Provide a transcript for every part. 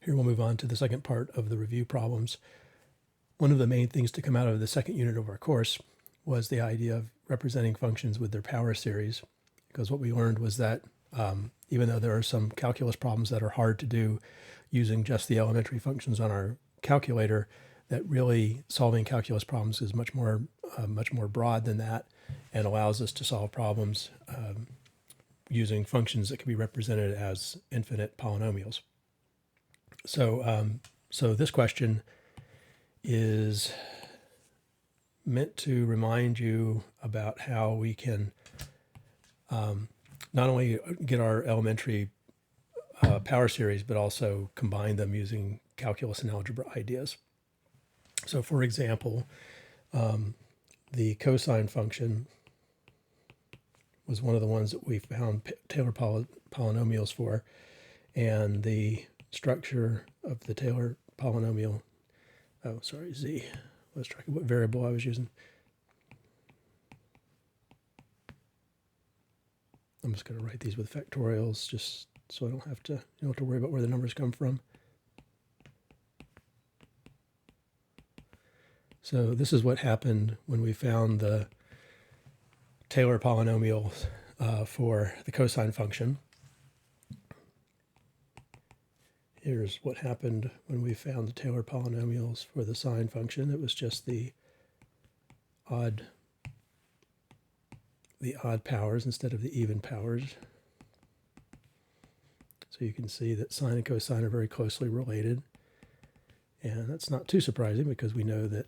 Here we'll move on to the second part of the review problems. One of the main things to come out of the second unit of our course was the idea of representing functions with their power series, because what we learned was that even though there are some calculus problems that are hard to do using just the elementary functions on our calculator, that really solving calculus problems is much more broad than that and allows us to solve problems using functions that can be represented as infinite polynomials. So this question is meant to remind you about how we can not only get our elementary power series, but also combine them using calculus and algebra ideas. So for example, the cosine function was one of the ones that we found Taylor polynomials for, and the structure of the Taylor polynomial, z, let's track what variable I was using. I'm just going to write these with factorials just so I don't have to worry about where the numbers come from. So this is what happened when we found the Taylor polynomial for the cosine function. Here's what happened when we found the Taylor polynomials for the sine function. It was just the odd powers instead of the even powers. So you can see that sine and cosine are very closely related. And that's not too surprising because we know that,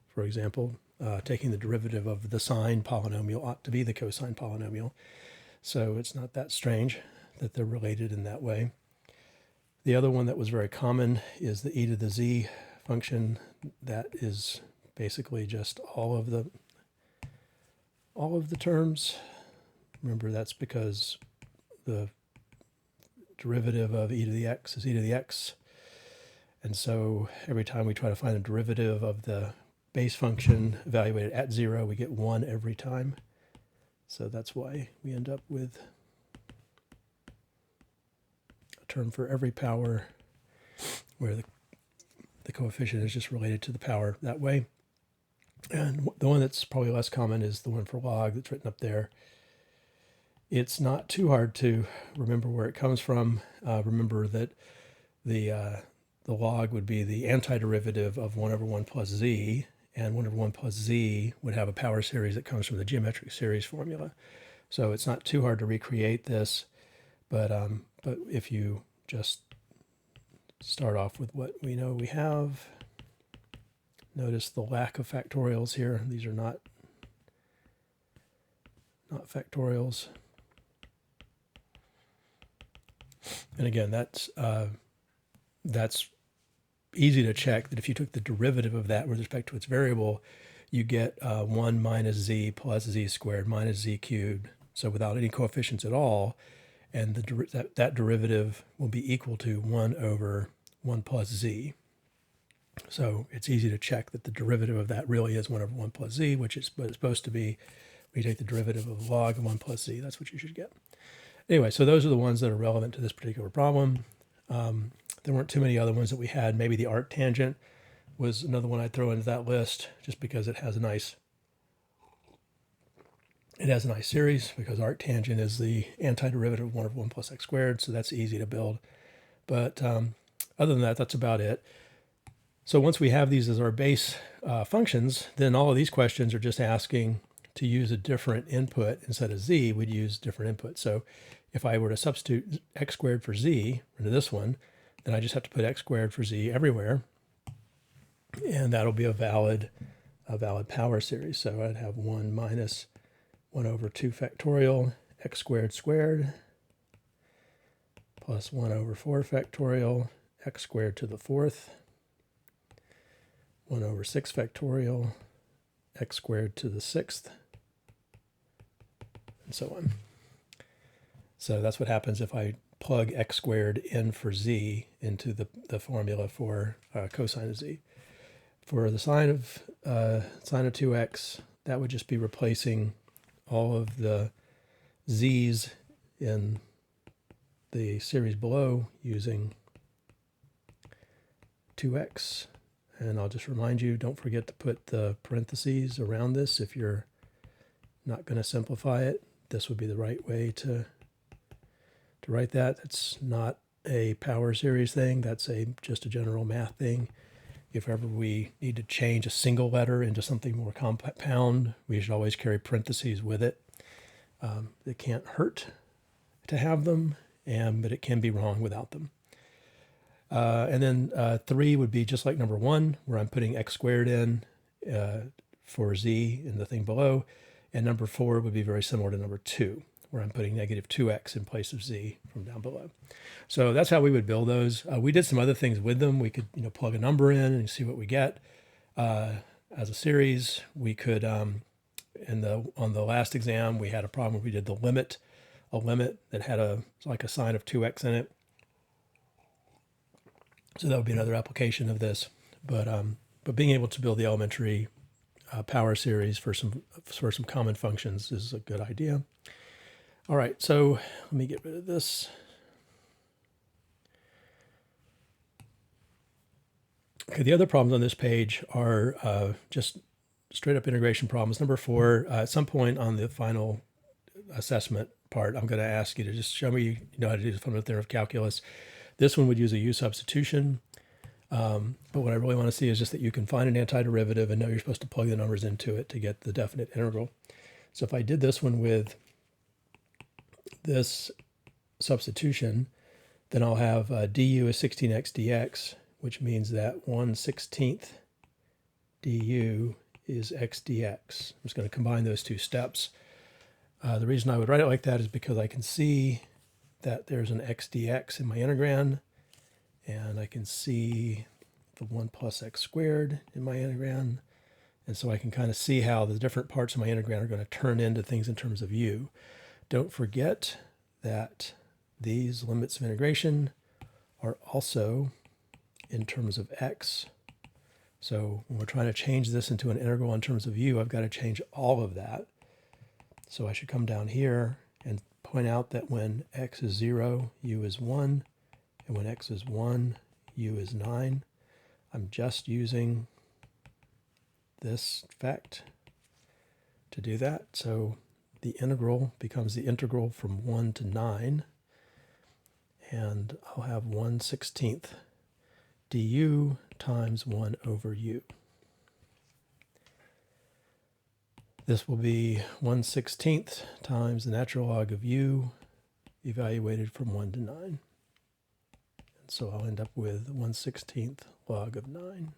for example, taking the derivative of the sine polynomial ought to be the cosine polynomial. So it's not that strange that they're related in that way. The other one that was very common is the e to the z function. That is basically just all of the terms. Remember, that's because the derivative of e to the x is e to the x. And so every time we try to find a derivative of the base function evaluated at 0, we get 1 every time. So that's why we end up with a term for every power where the coefficient is just related to the power that way. And the one that's probably less common is the one for log that's written up there. It's not too hard to remember where it comes from. Remember that the log would be the antiderivative of 1 over 1 plus z, and 1 over 1 plus z would have a power series that comes from the geometric series formula. So it's not too hard to recreate this, but if you just start off with what we know we have, notice the lack of factorials here. These are not factorials. And again, that's easy to check that if you took the derivative of that with respect to its variable, you get 1 minus z plus z squared minus z cubed. So without any coefficients at all, and that derivative will be equal to 1 over 1 plus z. So it's easy to check that the derivative of that really is 1 over 1 plus z, which is what it's supposed to be. When you take the derivative of log of 1 plus z, that's what you should get. Anyway, so those are the ones that are relevant to this particular problem. There weren't too many other ones that we had. Maybe the arctangent was another one I'd throw into that list just because it has a nice series, because arctangent is the antiderivative of 1 over 1 plus x squared, so that's easy to build. But other than that, that's about it. So once we have these as our base functions, then all of these questions are just asking to use a different input. Instead of z, we'd use different input. So if I were to substitute x squared for z into this one, then I just have to put x squared for z everywhere, and that'll be a valid power series. So I'd have 1 minus 1 over 2 factorial x squared squared plus 1 over 4 factorial x squared to the 4th, 1 over 6 factorial x squared to the 6th, and so on. So that's what happens if I plug x squared in for z into the formula for cosine of z. For the sine of 2x, that would just be replacing all of the z's in the series below using 2x. And I'll just remind you, don't forget to put the parentheses around this if you're not going to simplify it. This would be the right way to write that. That's not a power series thing. That's just a general math thing. If ever we need to change a single letter into something more compound, we should always carry parentheses with it. It can't hurt to have them, but it can be wrong without them. And then 3 would be just like number 1, where I'm putting x squared in for z in the thing below. And number 4 would be very similar to number 2, where I'm putting negative 2x in place of z from down below. So that's how we would build those. We did some other things with them. We could plug a number in and see what we get. As a series, we could, on the last exam, we had a problem where we did the limit, a limit that had like a sign of 2x in it. So that would be another application of this, but being able to build the elementary power series for some common functions is a good idea. All right, so let me get rid of this. Okay, the other problems on this page are just straight up integration problems. Number 4, at some point on the final assessment part, I'm going to ask you to just show me how to do the fundamental theorem of calculus. This one would use a U substitution, but what I really want to see is just that you can find an antiderivative and know you're supposed to plug the numbers into it to get the definite integral. So if I did this one with this substitution, then I'll have du is 16x dx, which means that 1/16 du is x dx. I'm just going to combine those two steps. The reason I would write it like that is because I can see that there's an x dx in my integran, and I can see the 1 plus x squared in my integran, and so I can kind of see how the different parts of my integran are going to turn into things in terms of u. Don't forget that these limits of integration are also in terms of x. So when we're trying to change this into an integral in terms of u, I've got to change all of that. So I should come down here and point out that when x is 0, u is 1, and when x is 1, u is 9. I'm just using this fact to do that. So the integral becomes the integral from 1 to 9, and I'll have 1/16 du times 1 over u. This will be 1/16 times the natural log of u evaluated from 1 to 9. And so I'll end up with 1/16 log of 9.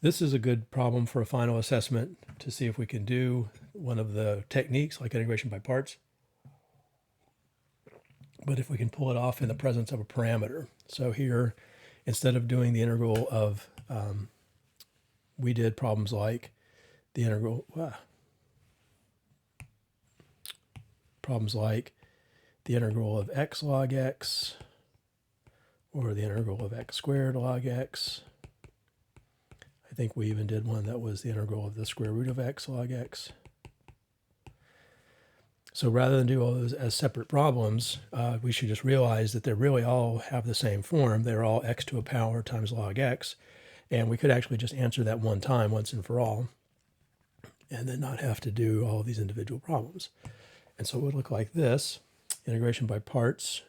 This is a good problem for a final assessment to see if we can do one of the techniques like integration by parts, but if we can pull it off in the presence of a parameter. So here, instead of doing the integral of, we did problems like the integral, problems like the integral of x log x, or the integral of x squared log x. I think we even did one that was the integral of the square root of x log x. So rather than do all those as separate problems, we should just realize that they really all have the same form. They're all x to a power times log x. And we could actually just answer that one time, once and for all, and then not have to do all of these individual problems. And so it would look like this. Integration by parts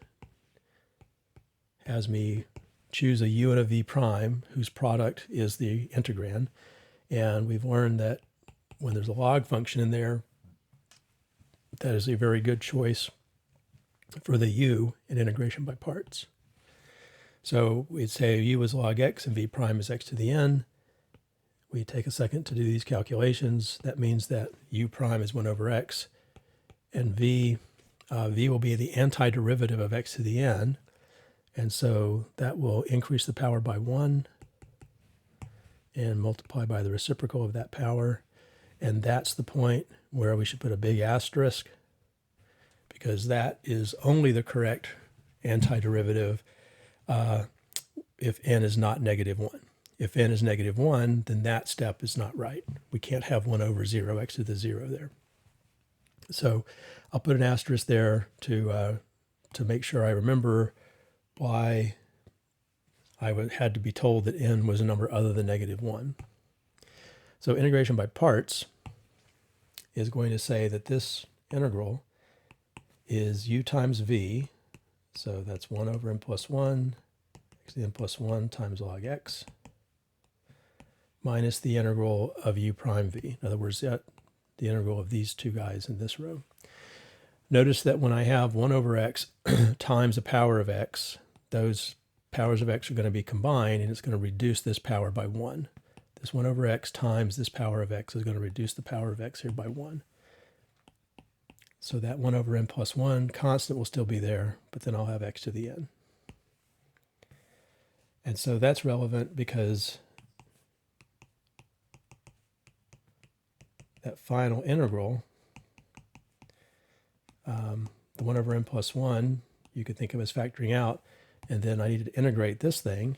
has me choose a u and a v prime, whose product is the integrand. And we've learned that when there's a log function in there, that is a very good choice for the u in integration by parts. So we'd say u is log x and v prime is x to the n. We take a second to do these calculations. That means that u prime is 1 over x, and v will be the antiderivative of x to the n. And so that will increase the power by 1 and multiply by the reciprocal of that power. And that's the point where we should put a big asterisk, because that is only the correct antiderivative if n is not -1. If n is -1, then that step is not right. We can't have 1 over 0, x to the 0 there. So I'll put an asterisk there to make sure I remember why I had to be told that n was a number other than -1. So integration by parts is going to say that this integral is u times v, so that's 1 over n plus 1, x to the n plus 1 times log x, minus the integral of u prime v. In other words, the integral of these two guys in this row. Notice that when I have 1 over x times a power of x, those powers of x are going to be combined, and it's going to reduce this power by 1. This 1 over x times this power of x is going to reduce the power of x here by 1. So that 1 over n plus 1 constant will still be there, but then I'll have x to the n. And so that's relevant because that final integral, the 1 over n plus 1, you could think of as factoring out, and then I needed to integrate this thing,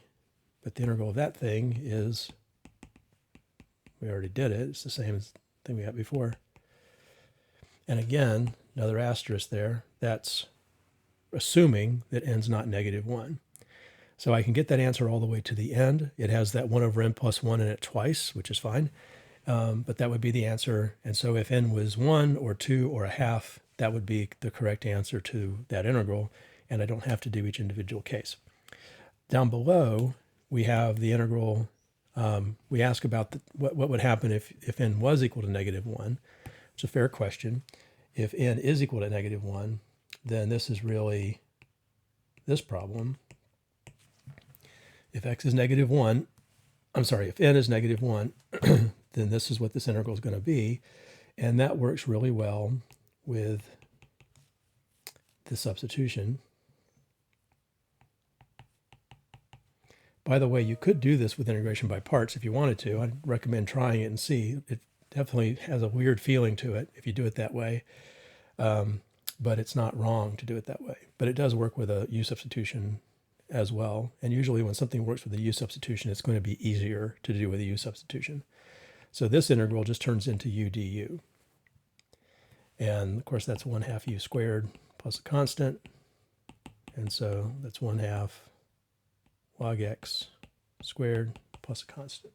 but the integral of that thing is, we already did it, it's the same as the thing we had before. And again, another asterisk there, that's assuming that n's not -1. So I can get that answer all the way to the end. It has that 1 over n plus 1 in it twice, which is fine. But that would be the answer. And so if n was 1 or 2 or a half, that would be the correct answer to that integral. And I don't have to do each individual case. Down below, we have the integral. We ask about what would happen if n was equal to -1. It's a fair question. If n is equal to -1, then this is really this problem. If x is -1, I'm sorry, if n is -1, then this is what this integral is going to be. And that works really well with the substitution. By the way, you could do this with integration by parts if you wanted to. I'd recommend trying it and see. It definitely has a weird feeling to it if you do it that way. But it's not wrong to do it that way. But it does work with a u substitution as well. And usually when something works with a u substitution, it's going to be easier to do with a u substitution. So this integral just turns into u du. And of course, that's 1/2 u squared plus a constant. And so that's 1/2 log x squared plus a constant.